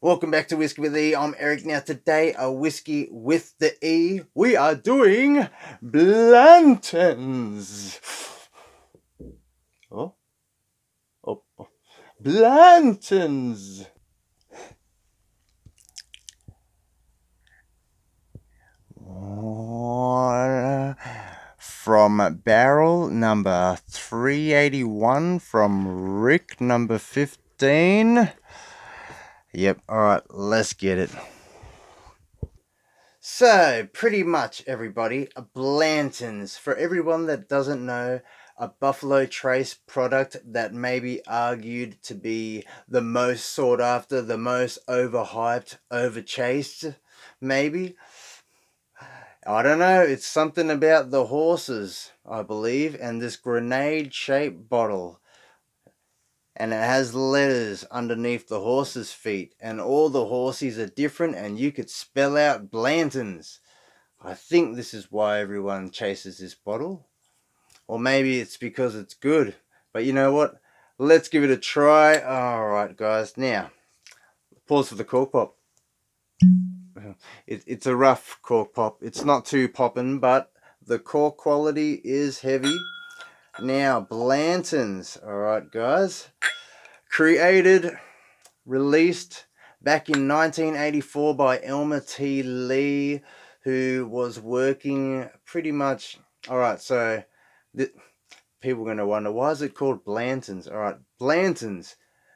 Welcome back to Whiskey with E. I'm Eric. Now today, a whiskey with the E. We are doing Blantons. Oh, oh. Blantons. From barrel number 381 from Rick number 15. Yep, alright, let's get it. So, pretty much everybody, a Blanton's. For everyone that doesn't know, a Buffalo Trace product that may be argued to be the most sought after, the most overhyped, overchased, maybe. I don't know, it's something about the horses, I believe, and this grenade-shaped bottle. And it has letters underneath the horse's feet, and all the horses are different, and you could spell out Blanton's. I think this is why everyone chases this bottle. Or maybe it's because it's good. But you know what? Let's give it a try. Alright, guys. Now, pause for the cork pop. It's a rough cork pop. It's not too poppin', but the cork quality is heavy. Now, Blanton's. Alright, guys. Created, released back in 1984 by Elmer T. Lee, who was working pretty much... Alright, so people are going to wonder, why is it called Blanton's? Alright, Blanton's.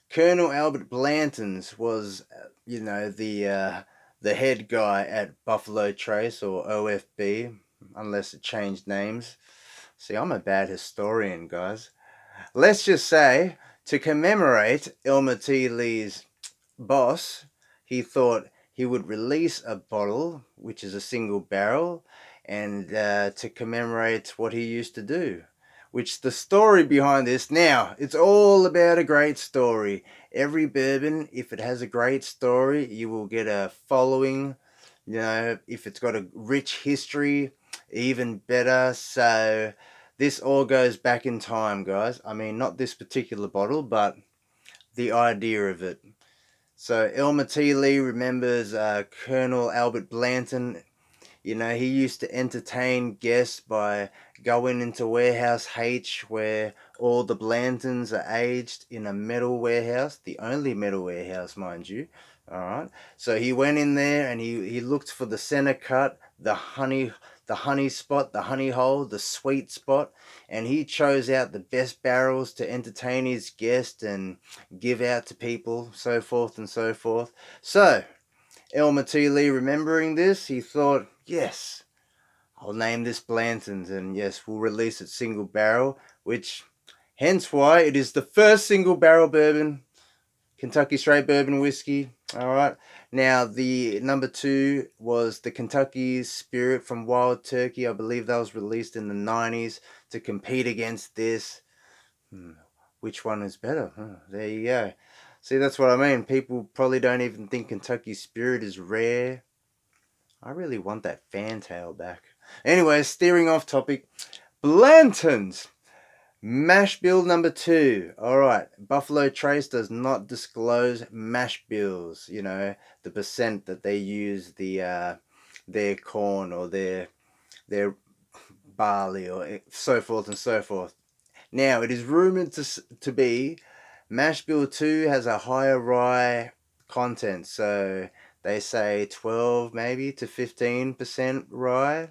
Colonel Albert Blanton's was, the head guy at Buffalo Trace, or OFB, unless it changed names. See, I'm a bad historian, guys. Let's just say, to commemorate Elmer T. Lee's boss, he thought he would release a bottle, which is a single barrel, and to commemorate what he used to do. Which the story behind this, now, it's all about a great story. Every bourbon, if it has a great story, you will get a following. If it's got a rich history, even better. So this all goes back in time, guys. I mean, not this particular bottle, but the idea of it. So Elmer T. Lee remembers Colonel Albert Blanton. He used to entertain guests by going into Warehouse H, where all the Blantons are aged in a metal warehouse, the only metal warehouse, mind you. Alright, so he went in there and he looked for the center cut, the honey spot, the honey hole, the sweet spot, and he chose out the best barrels to entertain his guests and give out to people, so forth and so forth. So Elmer T. Lee, remembering this, he thought, yes, I'll name this Blanton's, and yes, we'll release it single barrel, which, hence why it is the first single barrel bourbon, Kentucky straight bourbon whiskey. Alright, now the number 2 was the Kentucky Spirit from Wild Turkey. I believe that was released in the 90s to compete against this. Which one is better? There you go. See, that's what I mean. People probably don't even think Kentucky Spirit is rare. I really want that fantail back. Anyway, steering off topic. Blanton's. Mash bill number 2. Alright, Buffalo Trace does not disclose mash bills. The percent that they use their corn or their barley or so forth and so forth. Now, it is rumored to be mash bill 2 has a higher rye content, so they say 12 maybe to 15% rye.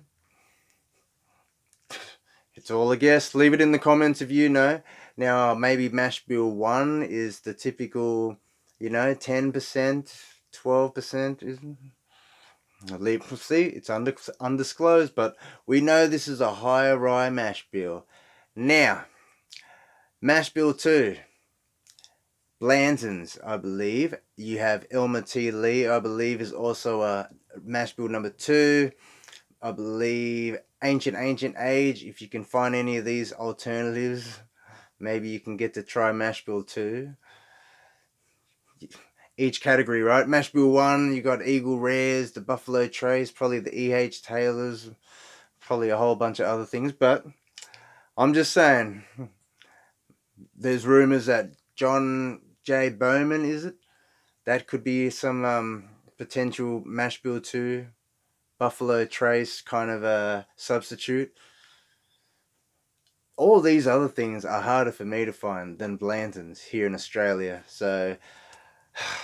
It's all a guess. Leave it in the comments if you know. Now, maybe mash bill 1 is the typical, 10%, 12%. See, it's undisclosed, but we know this is a higher rye mash bill. Now, mash bill 2. Blanton's, I believe. You have Elmer T. Lee, I believe, is also a mash bill number 2. I believe Ancient Age. If you can find any of these alternatives, maybe you can get to try mash bill 2. Each category, right? Mash bill 1, you got Eagle Rares, the Buffalo Trace, probably the E.H. Taylors, probably a whole bunch of other things, but I'm just saying, there's rumors that John J. Bowman, is it? That could be some potential mash bill too. Buffalo Trace kind of a substitute. All these other things are harder for me to find than Blanton's here in Australia. So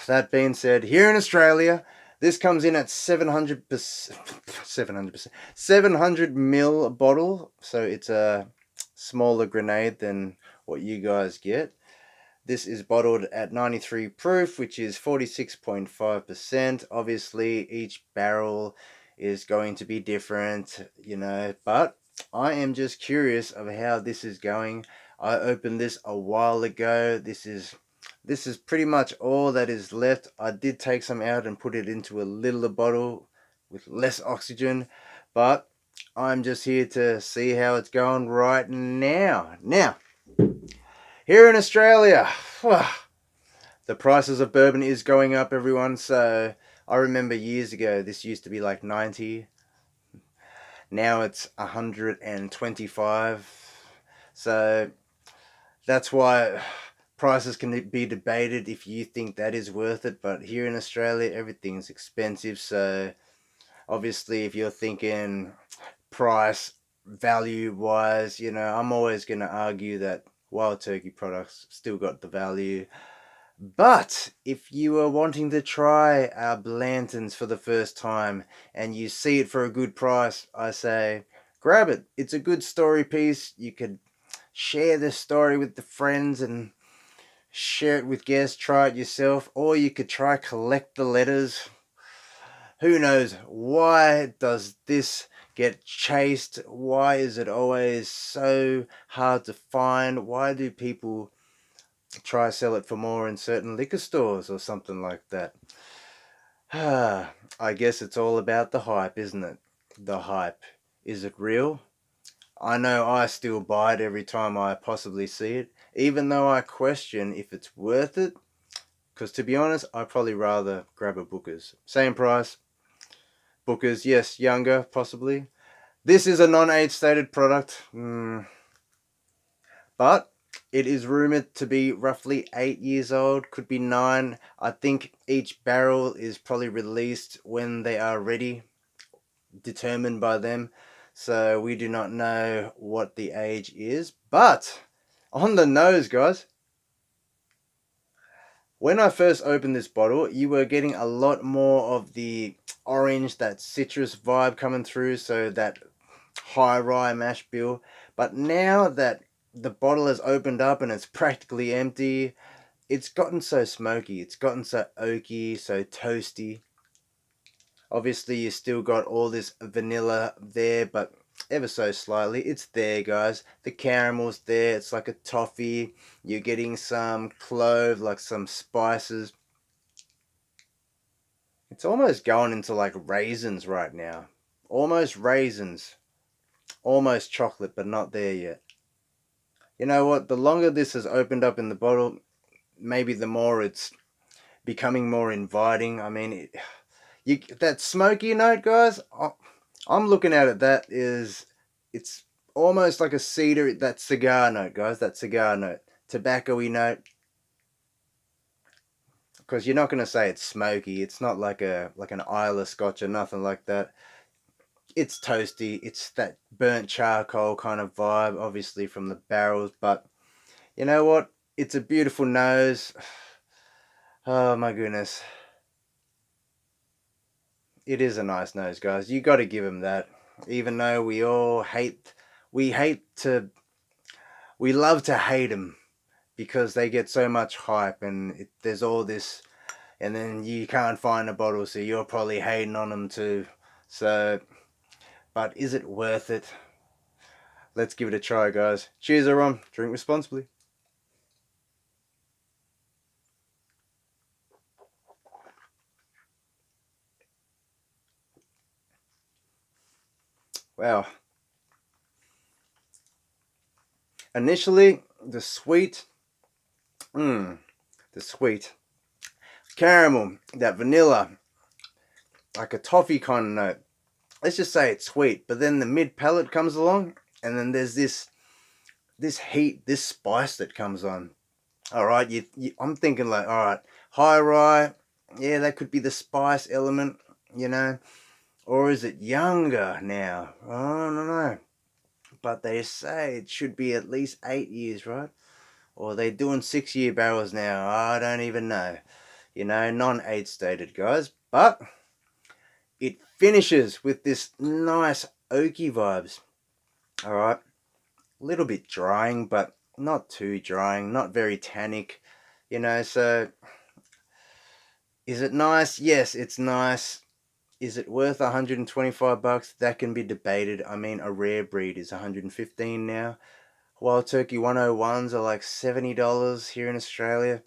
that being said, here in Australia, this comes in at 700 mil bottle. So it's a smaller grenade than what you guys get. This is bottled at 93 proof, which is 46.5%. Obviously, each barrel is going to be different, but I am just curious of how this is going. I opened this a while ago. This is pretty much all that is left. I did take some out and put it into a littler bottle with less oxygen, but I'm just here to see how it's going right now. Now, here in Australia, the prices of bourbon is going up, everyone. So I remember years ago, this used to be like 90. Now it's 125. So that's why prices can be debated if you think that is worth it. But here in Australia, everything's expensive. So obviously, if you're thinking price value wise, I'm always going to argue that Wild Turkey products still got the value. But if you are wanting to try our Blantons for the first time and you see it for a good price, I say grab it. It's a good story piece. You could share this story with the friends and share it with guests, try it yourself, or you could try collect the letters. Who knows? Why does this get chased? Why is it always so hard to find? Why do people try sell it for more in certain liquor stores or something like that? I guess it's all about the hype, isn't it? The hype. Is it real? I know I still buy it every time I possibly see it, even though I question if it's worth it. Because to be honest, I'd probably rather grab a Booker's. Same price. Booker's, yes, younger, possibly. This is a non-age stated product. But it is rumored to be roughly 8 years old, could be 9. I think each barrel is probably released when they are ready, determined by them. So we do not know what the age is. But on the nose, guys, when I first opened this bottle, you were getting a lot more of the orange, that citrus vibe coming through, so that high rye mash bill. But now that the bottle has opened up and it's practically empty, it's gotten so smoky, it's gotten so oaky, so toasty. Obviously, you still got all this vanilla there, but ever so slightly. It's there, guys. The caramel's there. It's like a toffee. You're getting some clove, like some spices. It's almost going into like raisins right now. Almost raisins. Almost chocolate, but not there yet. You know what? The longer this has opened up in the bottle, maybe the more it's becoming more inviting. I mean, that smoky note, guys. I'm looking at it. It's almost like a cedar. That cigar note, guys. That cigar note, tobacco-y note. Because you're not gonna say it's smoky. It's not like an Isla Scotch or nothing like that. It's toasty. It's that burnt charcoal kind of vibe, obviously from the barrels. But you know what? It's a beautiful nose. Oh my goodness. It is a nice nose, guys. You got to give him that. Even though we love to hate them because they get so much hype and there's all this, and then you can't find a bottle, so you're probably hating on them too. So, but is it worth it? Let's give it a try, guys. Cheers, everyone. Drink responsibly. Wow. Initially, the sweet caramel, that vanilla, like a toffee kind of note. Let's just say it's sweet, but then the mid palate comes along, and then there's this heat, this spice that comes on. All right, I'm thinking like, all right, high rye, Yeah, that could be the spice element, you know. Or is it younger now? I don't know. But they say it should be at least 8 years, right? Or they're doing 6 year barrels now. I don't even know. You know, non-age stated, guys. But it finishes with this nice oaky vibes. All right. A little bit drying, but not too drying. Not very tannic. You know, so is it nice? Yes, it's nice. Is it worth $125? That can be debated. I mean, a rare breed is 115 now. Wild Turkey 101s are like $70 here in Australia.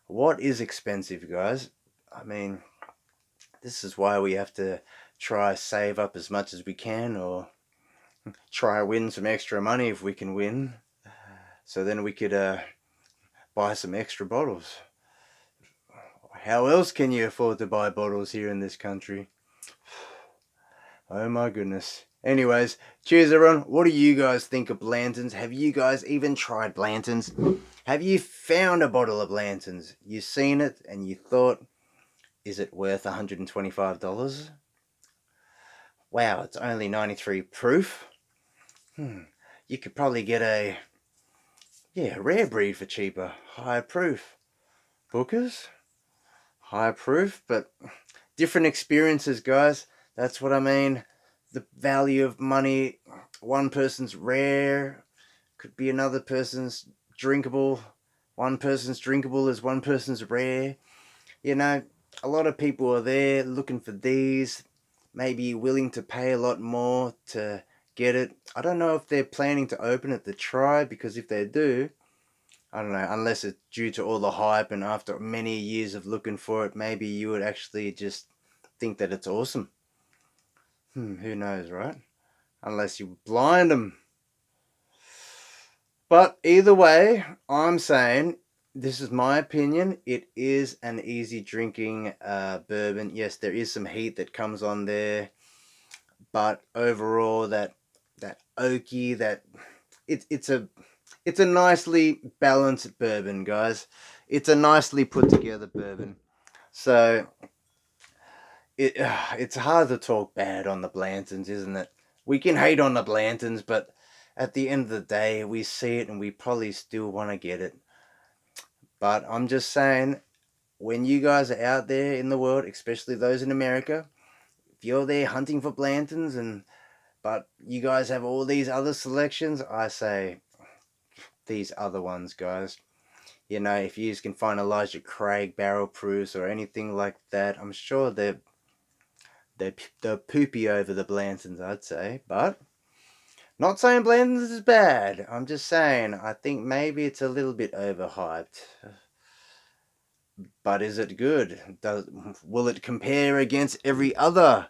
What is expensive, guys? I mean, this is why we have to try save up as much as we can, or try win some extra money if we can win. So then we could buy some extra bottles. How else can you afford to buy bottles here in this country? Oh my goodness. Anyways, cheers everyone. What do you guys think of Blantons? Have you guys even tried Blantons? Have you found a bottle of Blantons? You seen it and you thought, is it worth $125? Wow, it's only 93 proof. You could probably get a rare breed for cheaper. High proof. Bookers? High proof, but different experiences, guys. That's what I mean. The value of money. One person's rare, could be another person's drinkable. One person's drinkable is one person's rare. You know, a lot of people are there looking for these, maybe willing to pay a lot more to get it. I don't know if they're planning to open it to try, because if they do, I don't know, unless it's due to all the hype and after many years of looking for it, maybe you would actually just think that it's awesome. Who knows, right? Unless you blind them. But either way, I'm saying, this is my opinion, it is an easy drinking bourbon. Yes, there is some heat that comes on there, but overall, that oaky, that it's a nicely balanced bourbon, guys. It's a nicely put together bourbon. So it's hard to talk bad on the Blantons, isn't it? We can hate on the Blantons, but at the end of the day, we see it and we probably still want to get it. But I'm just saying, when you guys are out there in the world, especially those in America, if you're there hunting for Blantons but you guys have all these other selections, I say these other ones, guys. You know, if you can find Elijah Craig barrel proofs or anything like that, I'm sure they're poopy over the Blantons, I'd say. But not saying Blantons is bad. I'm just saying I think maybe it's a little bit overhyped. But is it good? Will it compare against every other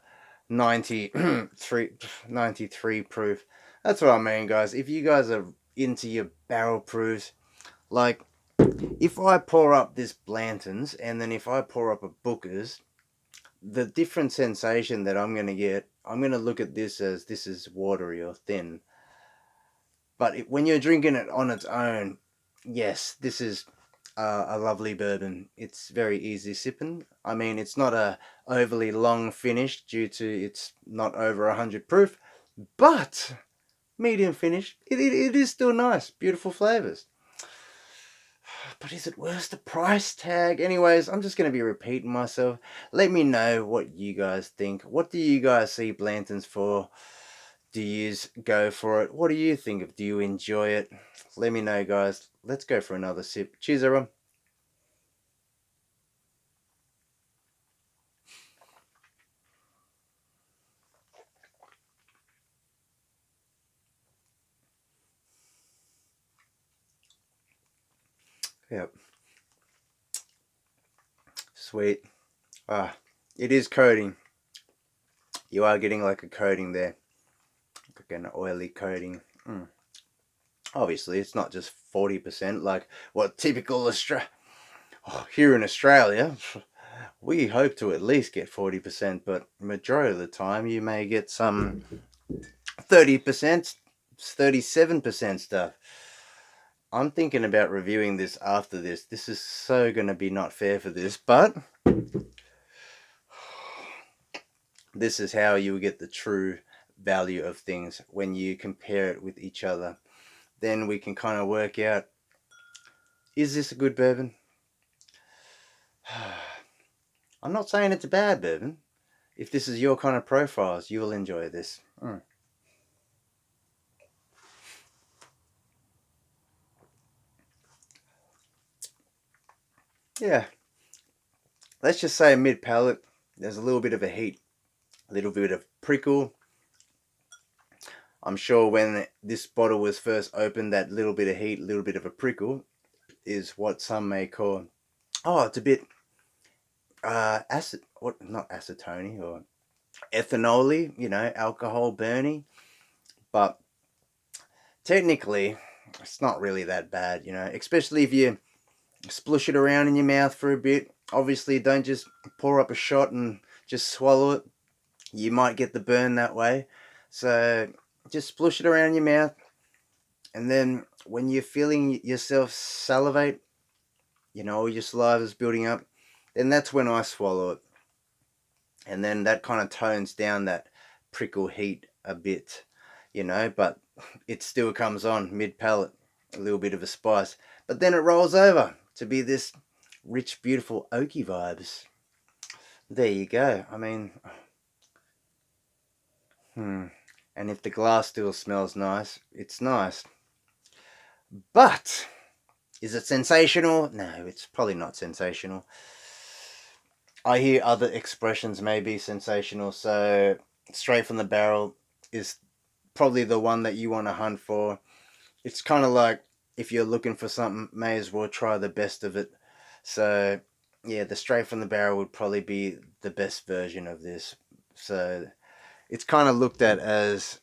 93 proof? That's what I mean, guys. If you guys are into your barrel proofs, like if I pour up this Blanton's and then if I pour up a Booker's, the different sensation that I'm going to get, I'm going to look at this as this is watery or thin. But when you're drinking it on its own, yes, this is a lovely bourbon. It's very easy sipping. I mean, it's not a overly long finish due to it's not over 100 proof, but medium finish. It is still nice. Beautiful flavors. But is it worth the price tag? Anyways, I'm just going to be repeating myself. Let me know what you guys think. What do you guys see Blanton's for? Do you go for it? What do you think of? Do you enjoy it? Let me know, guys. Let's go for another sip. Cheers, everyone. Yep. Sweet. It is coating. You are getting like a coating there. Like an oily coating. Obviously, it's not just 40% like what typical here in Australia, we hope to at least get 40%, but majority of the time you may get some 30%, 37% stuff. I'm thinking about reviewing this after this. This is so going to be not fair for this, but This is how you get the true value of things when you compare it with each other. Then we can kind of work out, is this a good bourbon? I'm not saying it's a bad bourbon. If this is your kind of profiles, you will enjoy this. Yeah, let's just say mid palate. There's a little bit of a heat, a little bit of prickle. I'm sure when this bottle was first opened, that little bit of heat, a little bit of a prickle, is what some may call, oh, it's a bit acid, what, not acetone or ethanol, alcohol burny. But technically, it's not really that bad, especially if you splush it around in your mouth for a bit. Obviously, don't just pour up a shot and just swallow it. You might get the burn that way. So just splush it around your mouth. And then when you're feeling yourself salivate, all your saliva's building up, then that's when I swallow it. And then that kind of tones down that prickle heat a bit, but it still comes on mid palate, a little bit of a spice. But then it rolls over to be this rich, beautiful oaky vibes. There you go. I mean, and if the glass still smells nice, it's nice. But is it sensational? No, it's probably not sensational. I hear other expressions may be sensational, so straight from the barrel is probably the one that you want to hunt for. It's kind of like if you're looking for something, may as well try the best of it. So, yeah, the straight from the barrel would probably be the best version of this. So, it's kind of looked at as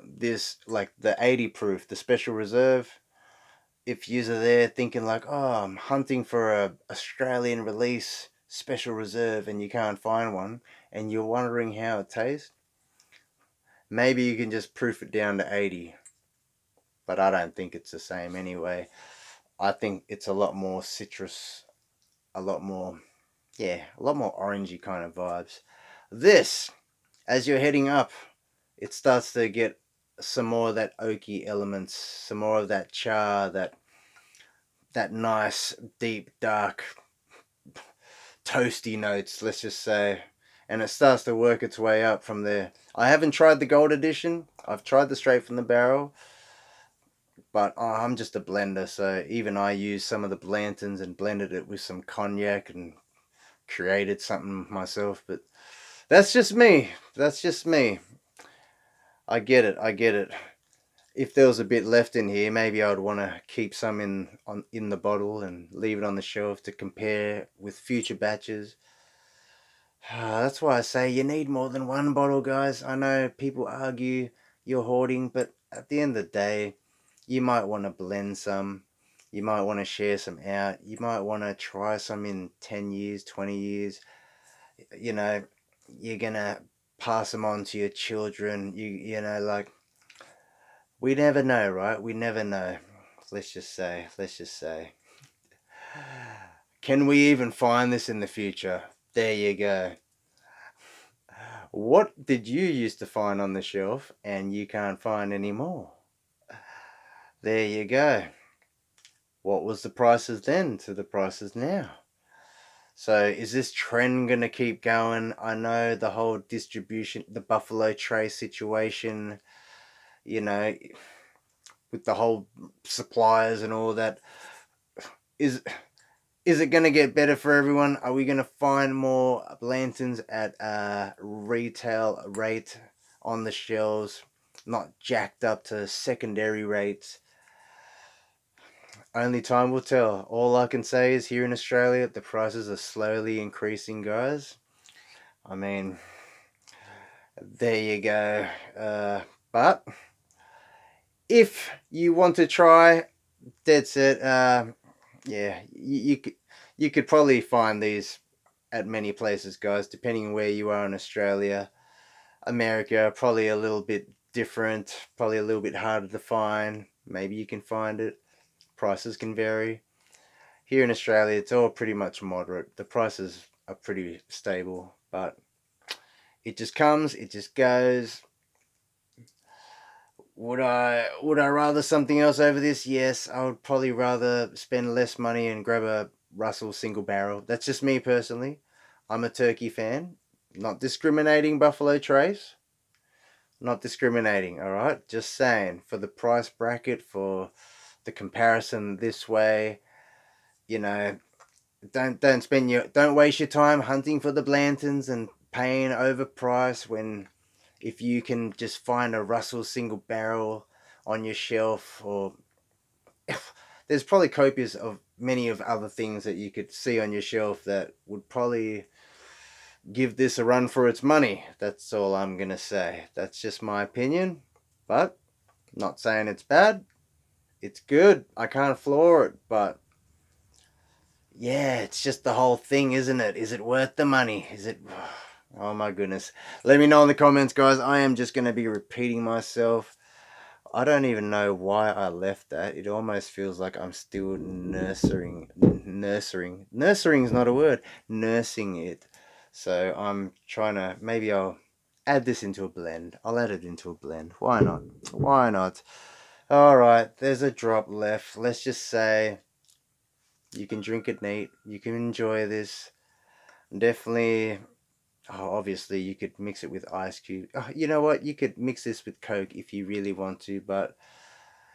this, like the 80 proof, the special reserve. If you're there thinking like, oh, I'm hunting for a Australian release special reserve and you can't find one and you're wondering how it tastes, maybe you can just proof it down to 80. But I don't think it's the same anyway. I think it's a lot more citrus, a lot more, a lot more orangey kind of vibes. This, as you're heading up, it starts to get some more of that oaky elements, some more of that char, that nice, deep, dark, toasty notes, let's just say. And it starts to work its way up from there. I haven't tried the gold edition. I've tried the straight from the barrel. But I'm just a blender, so even I used some of the Blantons and blended it with some cognac and created something myself. But that's just me. That's just me. I get it. I get it. If there was a bit left in here, maybe I'd want to keep some in the bottle and leave it on the shelf to compare with future batches. That's why I say you need more than one bottle, guys. I know people argue you're hoarding, but at the end of the day, you might want to blend some. You might want to share some out. You might want to try some in 10 years, 20 years. You know, you're going to pass them on to your children. Like, we never know, right? We never know. Let's just say. Can we even find this in the future? There you go. What did you used to find on the shelf and you can't find anymore? There you go. What was the prices then to the prices now? So is this trend going to keep going? I know the whole distribution, the Buffalo Trace situation, you know, with the whole suppliers and all that. Is is it going to get better for everyone? Are we going to find more Blantons at a retail rate on the shelves, not jacked up to secondary rates? Only time will tell. All I can say is here in Australia, the prices are slowly increasing, guys. I mean, there you go. But if you want to try, that's it. Yeah, you could probably find these at many places, guys, depending on where you are in Australia. America, probably a little bit different, probably a little bit harder to find. Maybe you can find it. Prices can vary. Here in Australia, it's all pretty much moderate. The prices are pretty stable, but It just comes, it just goes. Would I rather something else over this? Yes, I would probably rather spend less money and grab a Russell single barrel. That's just me personally. I'm a turkey fan. Not discriminating, Buffalo Trace. Not discriminating, all right? Just saying, for the price bracket, for the comparison this way, you know, don't waste your time hunting for the Blantons and paying overpriced when if you can just find a Russell single barrel on your shelf, or there's probably copious of many of other things that you could see on your shelf that would probably give this a run for its money. That's all I'm gonna say. That's just my opinion, but not saying it's bad. It's good. I can't floor it, but yeah, it's just the whole thing, isn't it? Is it worth the money? Is it? Oh my goodness. Let me know in the comments, guys. I am just going to be repeating myself. I don't even know why I left that. It almost feels like I'm still nursing. Nursing is not a word. Nursing it. So I'm trying to. Maybe I'll add this into a blend. I'll add it into a blend. Why not? Why not? Alright, there's a drop left. Let's just say you can drink it neat. You can enjoy this. Definitely. Oh, obviously, you could mix it with ice cube. Oh, you know what? You could mix this with Coke if you really want to, but